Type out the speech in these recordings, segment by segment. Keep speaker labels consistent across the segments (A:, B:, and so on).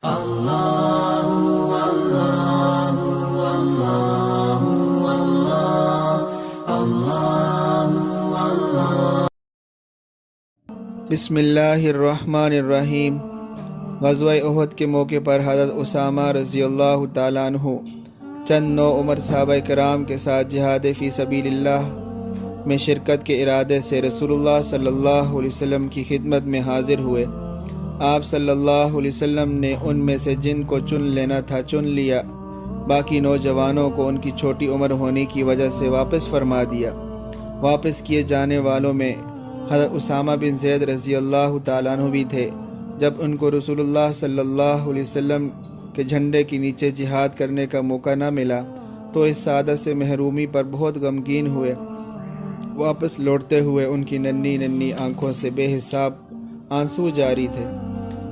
A: بسم اللہ الرحمن الرحیم۔ غزوہ احد کے موقع پر حضرت اسامہ رضی اللہ تعالیٰ عنہ چند نو عمر صحابہ کرام کے ساتھ جہاد فی سبیل اللہ میں شرکت کے ارادے سے رسول اللہ صلی اللہ علیہ وسلم کی خدمت میں حاضر ہوئے۔ آپ صلی اللہ علیہ وسلم نے ان میں سے جن کو چن لینا تھا چن لیا، باقی نوجوانوں کو ان کی چھوٹی عمر ہونے کی وجہ سے واپس فرما دیا۔ واپس کیے جانے والوں میں حضرت اسامہ بن زید رضی اللہ تعالیٰ عنہ بھی تھے۔ جب ان کو رسول اللہ صلی اللہ علیہ وسلم کے جھنڈے کے نیچے جہاد کرنے کا موقع نہ ملا تو اس سعادت سے محرومی پر بہت غمگین ہوئے۔ واپس لوٹتے ہوئے ان کی ننھی ننھی آنکھوں سے بے حساب آنسو جاری تھے۔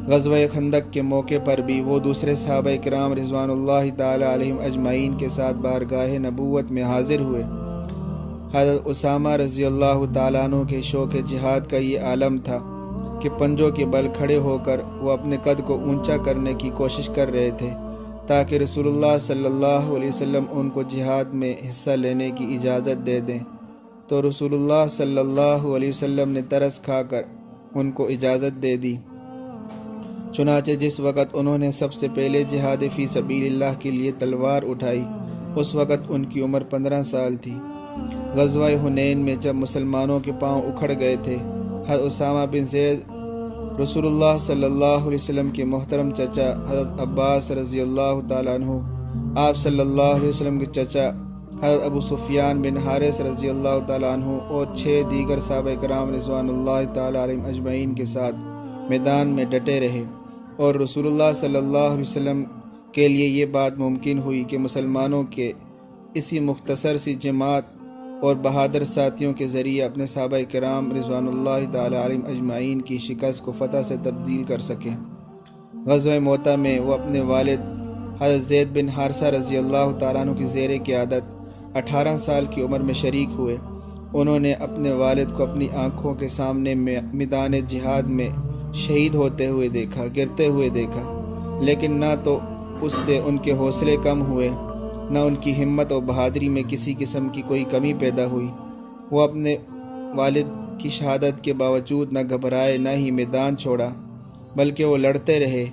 A: غزوہ خندق کے موقع پر بھی وہ دوسرے صحابہ کرام رضوان اللہ تعالیٰ علیہم اجمعین کے ساتھ بارگاہ نبوت میں حاضر ہوئے۔ حضرت اسامہ رضی اللہ تعالیٰ عنہ کے شوق جہاد کا یہ عالم تھا کہ پنجوں کے بل کھڑے ہو کر وہ اپنے قد کو اونچا کرنے کی کوشش کر رہے تھے تاکہ رسول اللہ صلی اللہ علیہ وسلم ان کو جہاد میں حصہ لینے کی اجازت دے دیں، تو رسول اللہ صلی اللہ علیہ وسلم نے ترس کھا کر ان کو اجازت دے دی۔ چنانچہ جس وقت انہوں نے سب سے پہلے جہاد فی سبیل اللہ کے لیے تلوار اٹھائی، اس وقت ان کی عمر 15 سال تھی۔ غزوہ حنین میں جب مسلمانوں کے پاؤں اکھڑ گئے تھے، حضرت اسامہ بن زید رسول اللہ صلی اللہ علیہ وسلم کے محترم چچا حضرت عباس رضی اللہ تعالیٰ عنہ، آپ صلی اللہ علیہ وسلم کے چچا حضرت ابو سفیان بن حارث رضی اللہ تعالیٰ عنہ اور 6 دیگر صحابہ کرام رضوان اللہ تعالیٰ علیہم اجمعین کے ساتھ میدان میں ڈٹے رہے، اور رسول اللہ صلی اللہ علیہ وسلم کے لیے یہ بات ممکن ہوئی کہ مسلمانوں کے اسی مختصر سی جماعت اور بہادر ساتھیوں کے ذریعے اپنے صحابہ کرام رضوان اللہ تعالیٰ علیہم اجمعین کی شکست کو فتح سے تبدیل کر سکیں۔ غزوہ موتہ میں وہ اپنے والد حضرت زید بن حارثہ رضی اللہ تعالیٰ عنہ کی زیر قیادت 18 سال کی عمر میں شریک ہوئے۔ انہوں نے اپنے والد کو اپنی آنکھوں کے سامنے میدان جہاد میں شہید ہوتے ہوئے دیکھا، گرتے ہوئے دیکھا، لیکن نہ تو اس سے ان کے حوصلے کم ہوئے، نہ ان کی ہمت اور بہادری میں کسی قسم کی کوئی کمی پیدا ہوئی۔ وہ اپنے والد کی شہادت کے باوجود نہ گھبرائے نہ ہی میدان چھوڑا، بلکہ وہ لڑتے رہے۔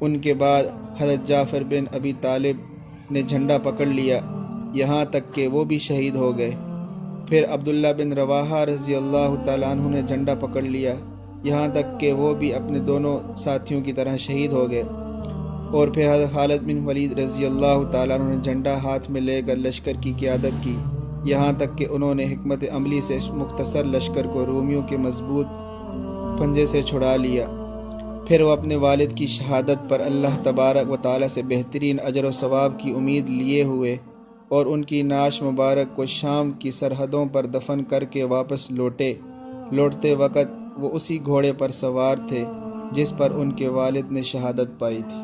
A: ان کے بعد حضرت جعفر بن ابی طالب نے جھنڈا پکڑ لیا، یہاں تک کہ وہ بھی شہید ہو گئے۔ پھر عبداللہ بن رواحہ رضی اللہ تعالیٰ عنہ نے جھنڈا پکڑ لیا، یہاں تک کہ وہ بھی اپنے دونوں ساتھیوں کی طرح شہید ہو گئے۔ اور پھر حضرت خالد بن ولید رضی اللہ تعالیٰ عنہ نے جھنڈا ہاتھ میں لے کر لشکر کی قیادت کی، یہاں تک کہ انہوں نے حکمت عملی سے اس مختصر لشکر کو رومیوں کے مضبوط پنجے سے چھڑا لیا۔ پھر وہ اپنے والد کی شہادت پر اللہ تبارک و تعالیٰ سے بہترین اجر و ثواب کی امید لیے ہوئے اور ان کی نعش مبارک کو شام کی سرحدوں پر دفن کر کے واپس لوٹتے وقت وہ اسی گھوڑے پر سوار تھے جس پر ان کے والد نے شہادت پائی تھی۔